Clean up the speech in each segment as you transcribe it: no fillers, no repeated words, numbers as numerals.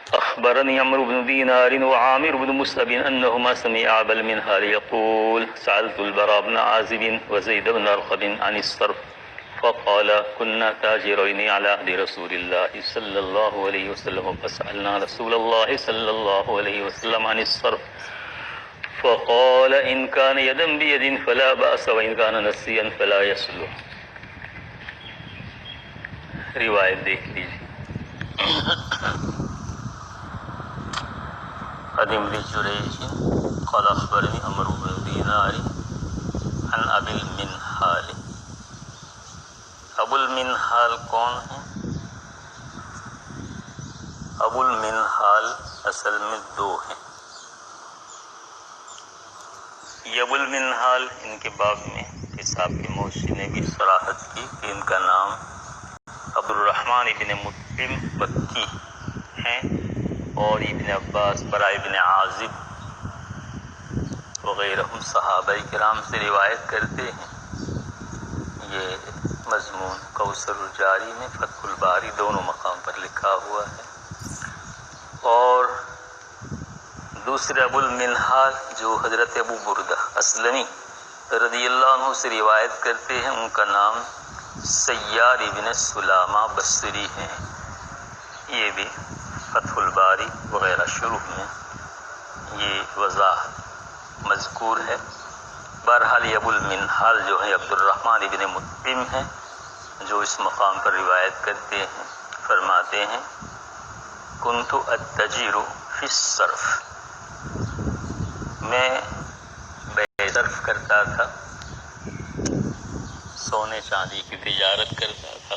أخبرني عمرو بن دينار وعامر بن مسعب أنهما سمعا أبا المنهال يقول سألت البراء بن عازب وزيد بن أرقم عن الصرف فقال كنا تاجرين على عهد رسول الله صلى الله عليه وسلم فسألنا رسول الله صلى الله عليه وسلم عن الصرف فقال إن كان يدا بيد فلا بأس وإن كان نسيا فلا يصلح. روایت دیکھ لیجیے. عن ابن جریج قال أخبرني عمرو بن دينار عن أبي المنهال. ابو المنہال کون ہیں؟ ابو المنہال اصل میں دو ہیں. یہ ابو المنہال ان کے باب میں کتاب کے موشی نے بھی صراحت کی کہ ان کا نام عبد الرحمن ابن مطعم بکی ہیں اور ابن عباس برا ابن عازب وغیرہ صحابہ کرام سے روایت کرتے ہیں. یہ مضمون کوثر الجاری میں فتح الباری دونوں مقام پر لکھا ہوا ہے. اور دوسرے ابو المنہال جو حضرت ابو بردہ اسلمی رضی اللہ عنہ سے روایت کرتے ہیں ان کا نام سیار ابن سلامہ بصری ہیں. یہ بھی فتح الباری وغیرہ شروع میں یہ وضاحت مذکور ہے. بہرحال یہ ابو المنہال جو ہیں عبد الرحمن ابن مطعم ہیں جو اس مقام پر روایت کرتے ہیں. فرماتے ہیں کنت اتجر فی الصرف، میں بے صرف کرتا تھا، سونے چاندی کی تجارت کرتا تھا.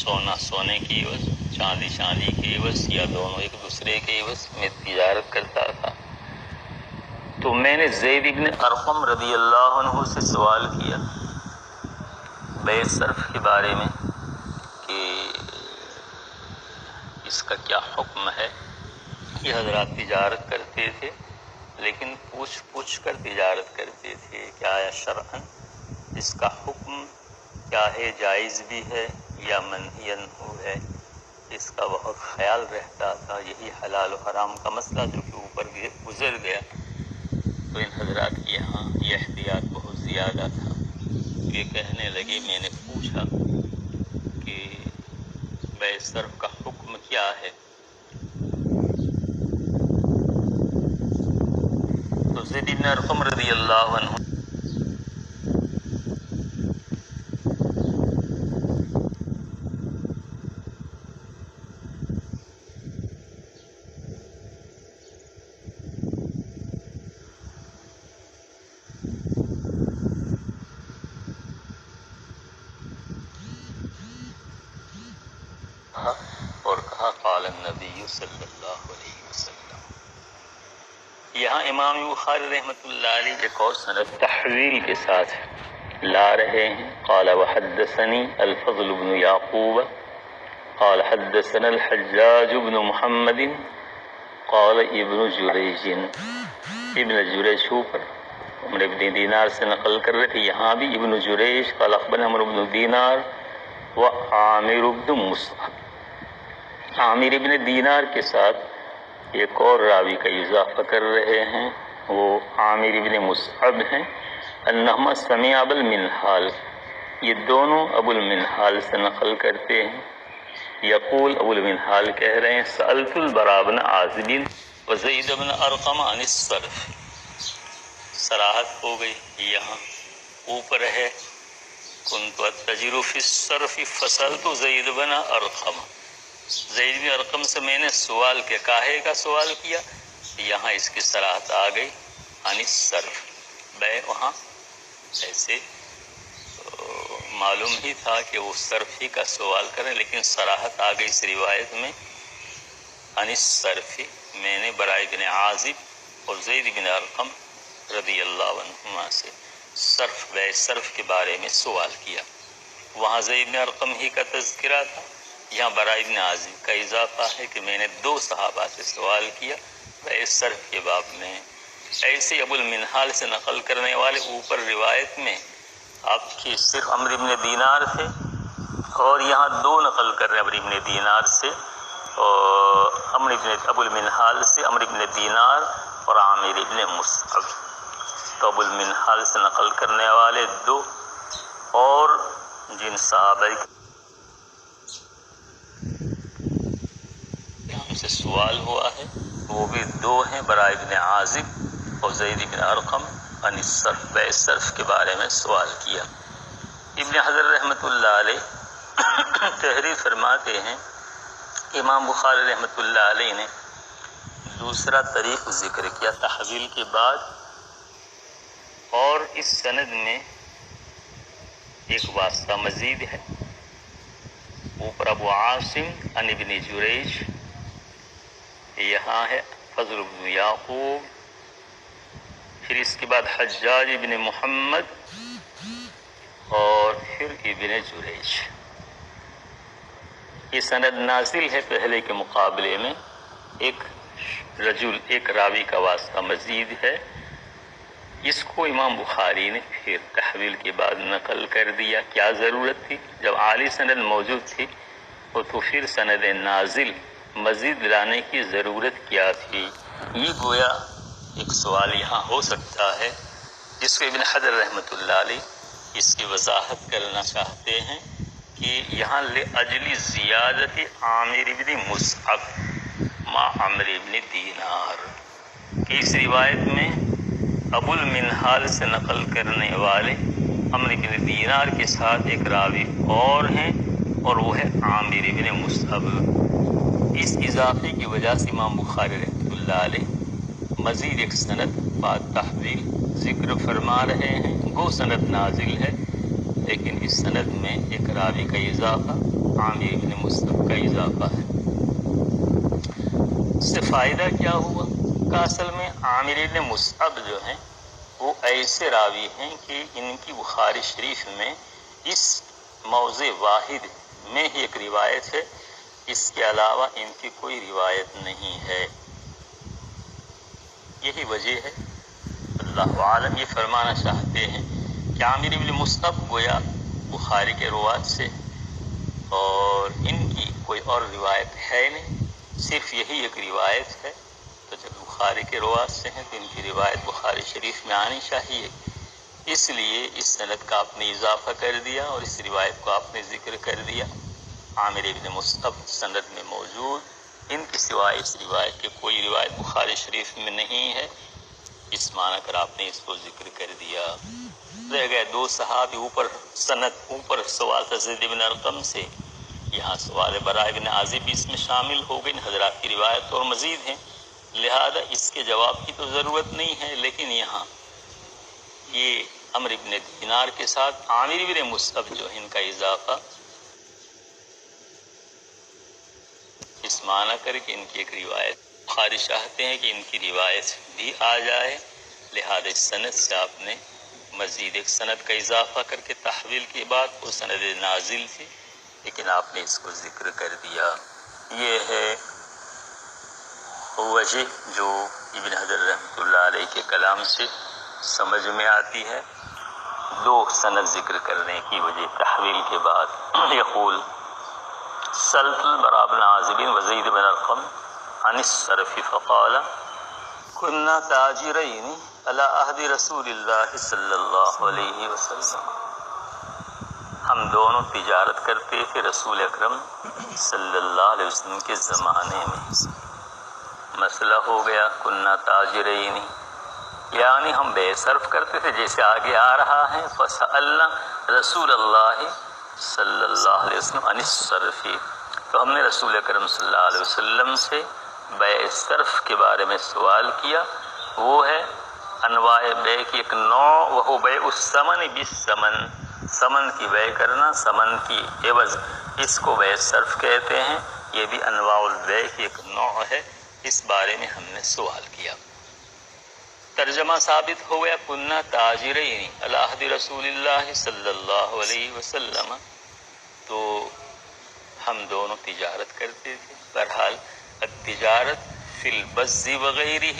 سونا سونے کی عوض، چاندی چاندی کی عوض یا دونوں ایک دوسرے کے عوض میں تجارت کرتا تھا. تو میں نے زید ابن ارقم رضی اللہ عنہ سے سوال کیا بے صرف کے بارے میں کہ اس کا کیا حکم ہے. یہ حضرات تجارت کرتے تھے لیکن پوچھ پوچھ کر تجارت کرتے تھے کہ آیا شرعاً اس کا حکم کیا ہے، جائز بھی ہے یا منہی عنہ ہے. اس کا بہت خیال رہتا تھا. یہی حلال و حرام کا مسئلہ جو کہ اوپر گزر گیا تو ان حضرات کے یہاں یہ احتیاط بہت زیادہ تھا. یہ کہنے لگے میں نے پوچھا کہ بے صرف کا حکم کیا ہے. تو زید بن ارقم رضی اللہ عنہ اور کہا قال النبی صلی اللہ علیہ وسلم. یہاں امام بخاری رحمۃ اللہ علیہ ایک اور سند تحویل کے ساتھ لا رہے ہیں. قال وحدثني الفضل بن يعقوب قال حدثنا الحجاج بن محمد قال ابن جریج. ابن جریج اوپر عمر بن دینار سے نقل کر رہے تھے. یہاں بھی ابن جریج قال اخبرنا عمرو بن دینار و عامر بن مصعب. عامر ابن دینار کے ساتھ ایک اور راوی کا اضافہ کر رہے ہیں، وہ عامر ابن مصعب ہیں. انہما سمع ابا المنہال، یہ دونوں ابو المنہال سے نقل کرتے ہیں. یقول ابو المنہال کہہ رہے ہیں سألت البراء بن عازب وزید بن ارقم عن الصرف. صراحت ہو گئی. یہاں اوپر ہے کنت اتجر فی الصرف فسألت زید بن ارقم. زید بن ارقم سے میں نے سوال کیا، کاہے کا سوال کیا. یہاں اس کی صراحت آ گئی عن الصرف. بے وہاں ایسے معلوم ہی تھا کہ وہ صرف ہی کا سوال کریں لیکن صراحت آ گئی اس روایت میں عن الصرف. میں نے برا بن عازب اور زید بن ارقم رضی اللہ عنہما سے صرف بے صرف کے بارے میں سوال کیا. وہاں زید بن ارقم ہی کا تذکرہ تھا، یہاں برا بن عازب کا اضافہ ہے کہ میں نے دو صحابہ سے سوال کیا بے صرف کے باب میں. ایسے ابو المنہال سے نقل کرنے والے اوپر روایت میں آپ کی صرف عمرو بن دینار تھے اور یہاں دو نقل کر رہے ہیں عمرو بن دینار سے اور ابو المنہال سے عمرو بن دینار اور عامر بن مصعب. تو ابو المنہال سے نقل کرنے والے دو، اور جن صحابہ ہم سے سوال ہوا ہے وہ بھی دو ہیں، براء بن عازب اور زید بن ارقم، عن الصرف، بے صرف کے بارے میں سوال کیا. ابن حجر رحمۃ اللہ علیہ تحریر فرماتے ہیں امام بخاری رحمۃ اللہ علیہ نے دوسرا طریق ذکر کیا تحویل کے بعد، اور اس سند میں ایک واسطہ مزید ہے. اوپر ابو عاصم عن ابن جریج، یہاں ہے فضل بن یعقوب، پھر اس کے بعد حجاج ابن محمد اور پھر ابن جریج. یہ سند نازل ہے پہلے کے مقابلے میں، ایک راوی کا واسطہ مزید ہے. اس کو امام بخاری نے پھر تحویل کے بعد نقل کر دیا. کیا ضرورت تھی؟ جب عالی سند موجود تھی تو پھر سند نازل مزید لانے کی ضرورت کیا تھی؟ یہ گویا ایک سوال یہاں ہو سکتا ہے جس کو ابن حجر رحمۃ اللہ علیہ اس کی وضاحت کرنا چاہتے ہیں کہ یہاں لأجل زیادت عامر بن مصعب مع عمرو بن دینار کی اس روایت میں ابو المنہال سے نقل کرنے والے عمرو بن دینار کے ساتھ ایک راوی اور ہیں، اور وہ ہے عامر بن مصعب. اس اضافے کی وجہ سے امام بخاری رحمۃ اللہ علیہ مزید ایک سند بعد تحویل ذکر فرما رہے ہیں. وہ سند نازل ہے لیکن اس سند میں ایک راوی کا اضافہ، عامر بن مصعب کا اضافہ ہے. اس سے فائدہ کیا ہوا کہ اصل میں عامر بن مصعب جو ہیں وہ ایسے راوی ہیں کہ ان کی بخاری شریف میں اس موضع واحد میں ہی ایک روایت ہے، اس کے علاوہ ان کی کوئی روایت نہیں ہے. یہی وجہ ہے. اللہ عالم یہ فرمانا چاہتے ہیں کہ عامر بن مصعب گویا بخاری کے روات سے، اور ان کی کوئی اور روایت ہے نہیں، صرف یہی ایک روایت ہے. تو جب بخاری کے روات سے ہیں تو ان کی روایت بخاری شریف میں آنی چاہیے. اس لیے اس سند کا آپ نے اضافہ کر دیا اور اس روایت کو آپ نے ذکر کر دیا. عامر بن مصعب سند میں موجود، ان کی سوائے اس روایت کے کوئی روایت بخاری شریف میں نہیں ہے. اس معنی کر آپ نے اس کو ذکر کر دیا. رہ گئے دو صحابی. اوپر سوال تھا زید بن ارقم سے، یہاں سوال براء بن عازب بھی اس میں شامل ہو گئی. حضرات کی روایت اور مزید ہیں، لہذا اس کے جواب کی تو ضرورت نہیں ہے. لیکن یہاں یہ عمرو بن دینار کے ساتھ عامر بن مصعب جو ان کا اضافہ اس معنی کر کے ان کی ایک روایت بخاری چاہتے ہیں کہ ان کی روایت بھی آ جائے، لہذا اس سند سے آپ نے مزید ایک سند کا اضافہ کر کے تحویل کے بعد وہ سند نازل تھی لیکن آپ نے اس کو ذکر کر دیا. یہ ہے وجہ جو ابن حجر رحمۃ اللہ علیہ کے کلام سے سمجھ میں آتی ہے. دو سند ذکر کرنے کی وجہ تحویل کے بعد. یقول سألت البراء بن عازب وزید بن ارقم عن الصرف فقال كنا تاجرين على عهد رسول اللہ صلی اللہ علیہ وسلم. ہم دونوں تجارت کرتے تھے رسول اکرم صلی اللہ علیہ وسلم کے زمانے میں. مسئلہ ہو گیا كنا تاجرين، یعنی ہم بے صرف کرتے تھے جیسے آگے آ رہا ہے. فسألنا رسول اللہ صلی اللہ علیہ وسلم عن الصرف، تو ہم نے رسول اکرم صلی اللہ علیہ وسلم سے بیع صرف کے بارے میں سوال کیا. وہ ہے انواع بیع کی ایک نوع، وہ بیع الثمن بالثمن، ثمن کی بیع کرنا ثمن کی عوض، اس کو بیع صرف کہتے ہیں. یہ بھی انواع البیع کی ایک نوع ہے. اس بارے میں ہم نے سوال کیا. ترجمہ ثابت ہو گیا كنا تاجرين على عهد رسول اللہ صلی اللہ علیہ وسلم. تو ہم دونوں تجارت کرتے تھے. بہرحال التجارت فی البز وغیرہ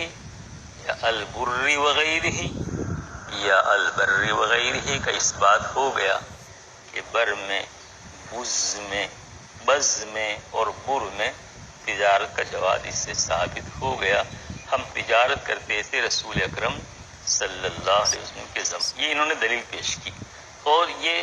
یا البر وغیرہ یا البر وغیرہ کا اس بات ہو گیا کہ بر میں، بز میں اور بر میں تجارت کا جواز اس سے ثابت ہو گیا. ہم تجارت کرتے تھے رسول اکرم صلی اللہ علیہ وسلم کے زمانے. یہ انہوں نے دلیل پیش کی اور یہ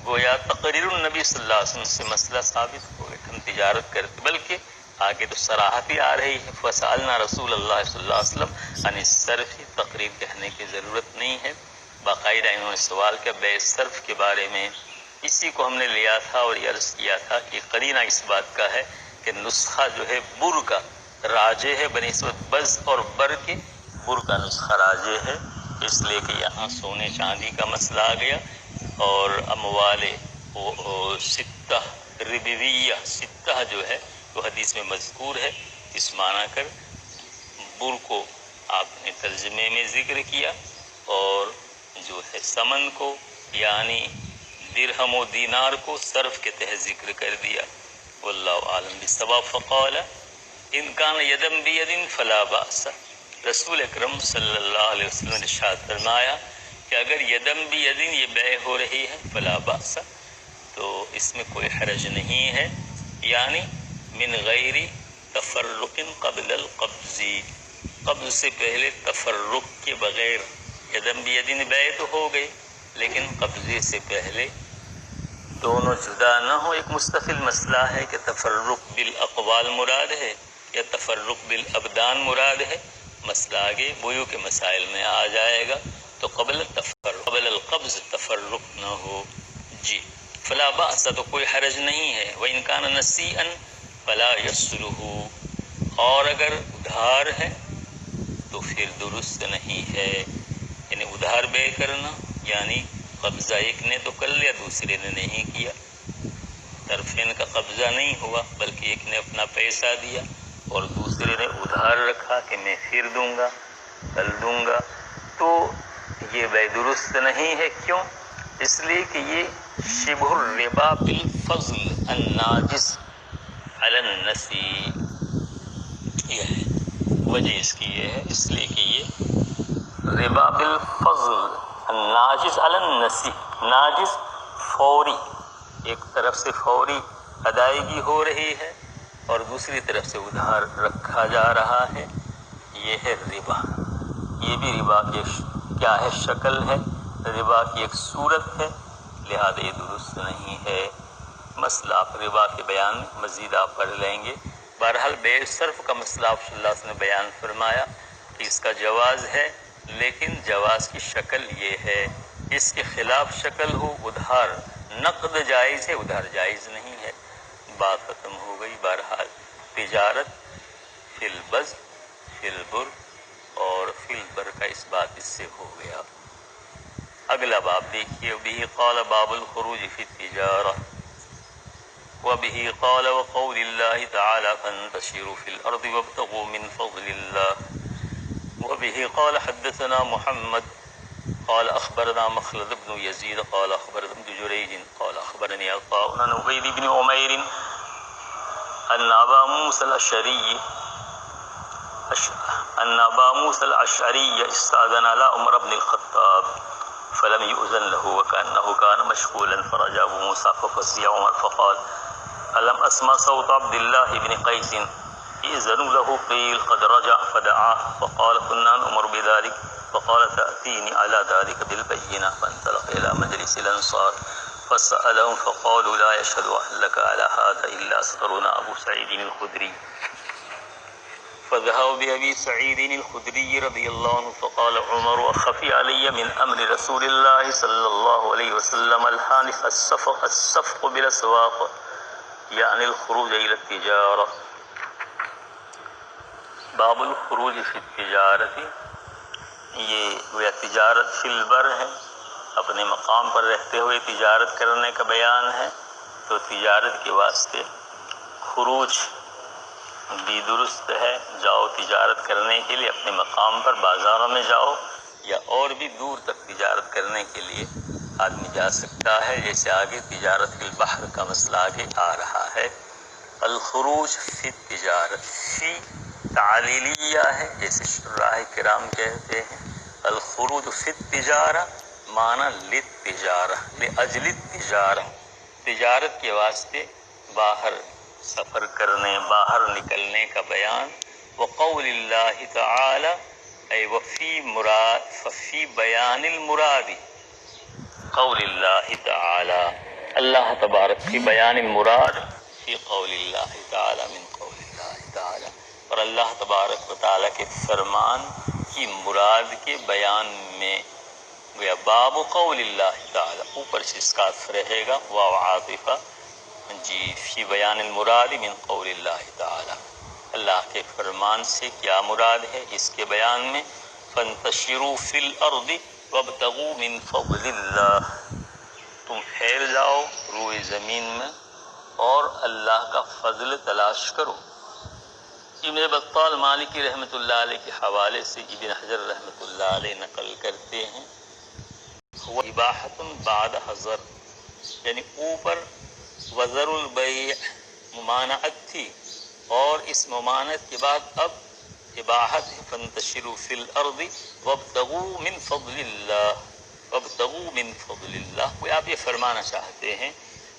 گویا تقریر النبی صلی اللہ علیہ وسلم سے مسئلہ ثابت ہو گیا. ہم تجارت کرتے، بلکہ آگے تو صراحت ہی آ رہی ہے فسألنا رسول اللہ صلی اللہ علیہ وسلم عن الصرف. تقریر کہنے کی ضرورت نہیں ہے، باقاعدہ انہوں نے سوال کیا بیع صرف کے بارے میں. اسی کو ہم نے لیا تھا اور یہ عرض کیا تھا کہ قرینہ اس بات کا ہے کہ نسخہ جو ہے بر کا راجح ہے بنسبت بز اور بر کے. بر کا نسخہ راجح ہے اس لیے کہ یہاں سونے چاندی کا مسئلہ آ گیا اور اموال ستہ ربویہ ستہ جو ہے وہ حدیث میں مذکور ہے. اس معنی کر بر کو آپ نے ترجمے میں ذکر کیا اور جو ہے سمن کو یعنی درہم و دینار کو صرف کے تحت ذکر کر دیا. واللہ عالم بالصواب. فقال ان کان یدم بید فلا باس. رسول اکرم صلی اللہ علیہ وسلم نے ارشاد فرمایا کہ اگر یدم بید یہ بیع ہو رہی ہے فلا باس تو اس میں کوئی حرج نہیں ہے، یعنی من غیر تفرق قبل القبض، قبض سے پہلے تفرق کے بغیر. یدم بید بیع تو ہو گئی لیکن قبضے سے پہلے دونوں جدا نہ ہو. ایک مستقل مسئلہ ہے کہ تفرق بالاقوال مراد ہے یا تفرق بالابدان مراد ہے. مسئلہ آگے بویوں کے مسائل میں آ جائے گا. تو قبل القبض تفرق نہ ہو. جی فلا باس تو کوئی حرج نہیں ہے. وَإِنْ كَانَ نَسِيئًا فَلَا يَصْلُحُ. اور اگر ادھار ہے تو پھر درست نہیں ہے. یعنی ادھار بیع کرنا یعنی قبضہ ایک نے تو کر لیا دوسرے نے نہیں کیا، طرفین کا قبضہ نہیں ہوا بلکہ ایک نے اپنا پیسہ دیا اور دوسرے نے ادھار رکھا کہ میں پھر دوں گا کل دوں گا، تو یہ بیع درست نہیں ہے. کیوں؟ اس لیے کہ یہ شبہ الربا بالفضل الناجز علی النسی، یہ ہے وجہ اس کی یہ ہے اس لیے کہ یہ ربا بالفضل الناجز علی النسی، ناجز فوری، ایک طرف سے فوری ادائیگی ہو رہی ہے اور دوسری طرف سے ادھار رکھا جا رہا ہے، یہ ہے ربا. یہ بھی ربا کی کیا ہے شکل ہے، ربا کی ایک صورت ہے، لہذا یہ درست نہیں ہے. مسئلہ آپ ربا کے بیان مزید آپ پڑھ لیں گے. بہرحال بیع صرف کا مسئلہ آپ صلی اللہ علیہ وسلم نے بیان فرمایا کہ اس کا جواز ہے، لیکن جواز کی شکل یہ ہے اس کے خلاف شکل ہو ادھار. نقد جائز ہے، ادھار جائز نہیں ہے. بات ختم ہو گئی. بہرحال تجارت فی البز فی البر اور فی البر کا اس بات اس سے ہو گیا. اگلا باب دیکھیے. به قال باب الخروج فی التجارہ وبه قال وقول الله تعالى فانتشروا في الأرض وابتغوا من فضل الله وبه قال حدثنا محمد قال أخبرنا مخلد بن يزيد قال أخبرنا ابن جريج قال أخبرني عطاء عن عبيد بن عمير أن أبا موسى الأشعري استأذن على عمر بن الخطاب فلم يؤذن له وكأنه كان مشغولا فرجع أبو موسى ففزع عمر فقال ألم أسمع صوت عبد الله بن قيس إذن له قيل قد رجع فدعاه فقال كنا نؤمر بذلك فقال تأتيني على ذلك بالبينة فانطلق إلى مجلس الأنصار فسألهم فقالوا لا يشهد أهلك على هذا إلا أصغرنا أبو سعيد الخدري فذهبوا بأبي سعيد الخدري رضي الله عنه فقال عمر أخفي علي من أمر رسول الله صلى الله عليه وسلم الحانف الصفق بالأسواق يعني الخروج إلى التجارة. باب الخروج فی التجارت، یہ گویا تجارت فی البر ہے، اپنے مقام پر رہتے ہوئے تجارت کرنے کا بیان ہے. تو تجارت کے واسطے خروج بھی درست ہے. جاؤ تجارت کرنے کے لیے اپنے مقام پر بازاروں میں جاؤ یا اور بھی دور تک تجارت کرنے کے لیے آدمی جا سکتا ہے. جیسے آگے تجارت فی البحر کا مسئلہ آگے آ رہا ہے. الخروج فی التجارت فی تعلیلیہ ہے، جیسے شراح کرام کہتے ہیں. الخروج فی التجارہ معنی للتجارہ لاجل التجارہ، تجارت کے واسطے باہر سفر کرنے باہر نکلنے کا بیان، وقول اللہ تعالی ای ففی بیان المراد، قول اللہ تعالی اللہ تبارک کی بیان المراد فی قول اللہ تعالی من قول اللہ تعالی، اور اللہ تبارک و تعالی کے فرمان کی مراد کے بیان میں گویا باب قول اللہ تعالی، اوپر سے اس کا رہے گا واو عاطفہ جی فی بیان المراد من قول اللہ تعالی، اللہ کے فرمان سے کیا مراد ہے اس کے بیان میں، فانتشروا فی الارض وابتغوا من فضل اللہ، تم پھیل جاؤ روئے زمین میں اور اللہ کا فضل تلاش کرو۔ ابن بطال مالکی رحمۃ اللہ علیہ کے حوالے سے ابن حجر رحمۃ اللہ علیہ نقل کرتے ہیں، وہ اباحت بعد حضر، یعنی اوپر وزر البیع ممانعت تھی اور اس ممانعت کے بعد اب اباحت ہے، فانتشروا فی الارض وابتغوا من فضل اللہ، وابتغوا من فضل اللہ، وہ آپ یہ فرمانا چاہتے ہیں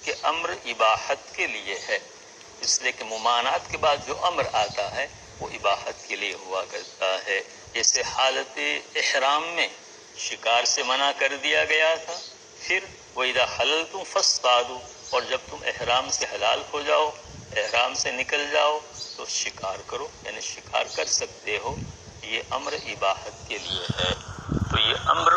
کہ امر اباحت کے لیے ہے، اس لیے کہ ممانعت کے بعد جو امر آتا ہے وہ اباحت کے لیے ہوا کرتا ہے۔ جیسے حالت احرام میں شکار سے منع کر دیا گیا تھا، پھر وَإِذَا حَلَلْتُمْ فَاصْطَادُوا، اور جب تم احرام سے حلال ہو جاؤ، احرام سے نکل جاؤ تو شکار کرو، یعنی شکار کر سکتے ہو، یہ امر اباحت کے لیے ہے۔ تو یہ امر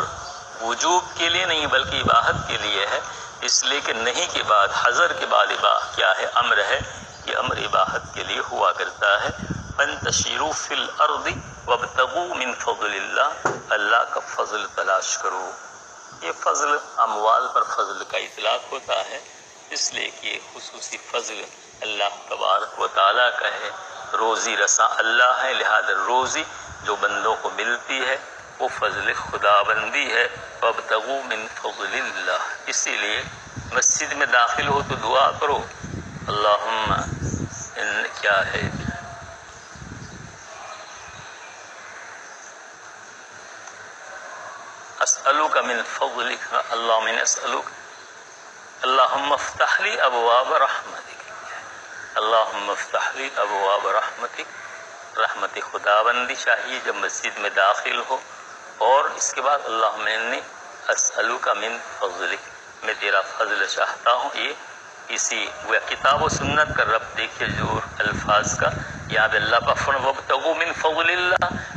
وجوب کے لیے نہیں بلکہ اباحت کے لیے ہے، اس لیے کہ نہیں کے بعد حضر کے بعد کیا ہے امر ہے، یہ امر اباحت کے لیے ہوا کرتا ہے۔ فانتشروا فی الارض وابتغوا من فضل اللہ، اللہ کا فضل تلاش کرو۔ یہ فضل اموال پر فضل کا اطلاق ہوتا ہے، اس لیے کہ یہ خصوصی فضل اللہ تبارک و تعالیٰ کا ہے، روزی رساں اللہ ہے، لہذا روزی جو بندوں کو ملتی ہے وہ فضل خدا بندی ہے۔ وابتغوا من فضل اللہ، اسی لیے مسجد میں داخل ہو تو دعا کرو، اللہم ان کیا ہے اسألوک من فضلک، اللہم ان اسألوک، اللہم افتح لی ابواب رحمتک، اللہم افتح لی ابواب رحمتک، رحمت خدا بندی چاہیے جب مسجد میں داخل ہو، اور اس کے بعد اللہم انی اسألوک من فضلک، میں تیرا فضل چاہتا ہوں۔ یہ اسی وہ کتاب و سنت کا رب دیکھیے جو الفاظ کا، یہاں پہ اللہ کا فرمان وابتغوا من فضل اللہ،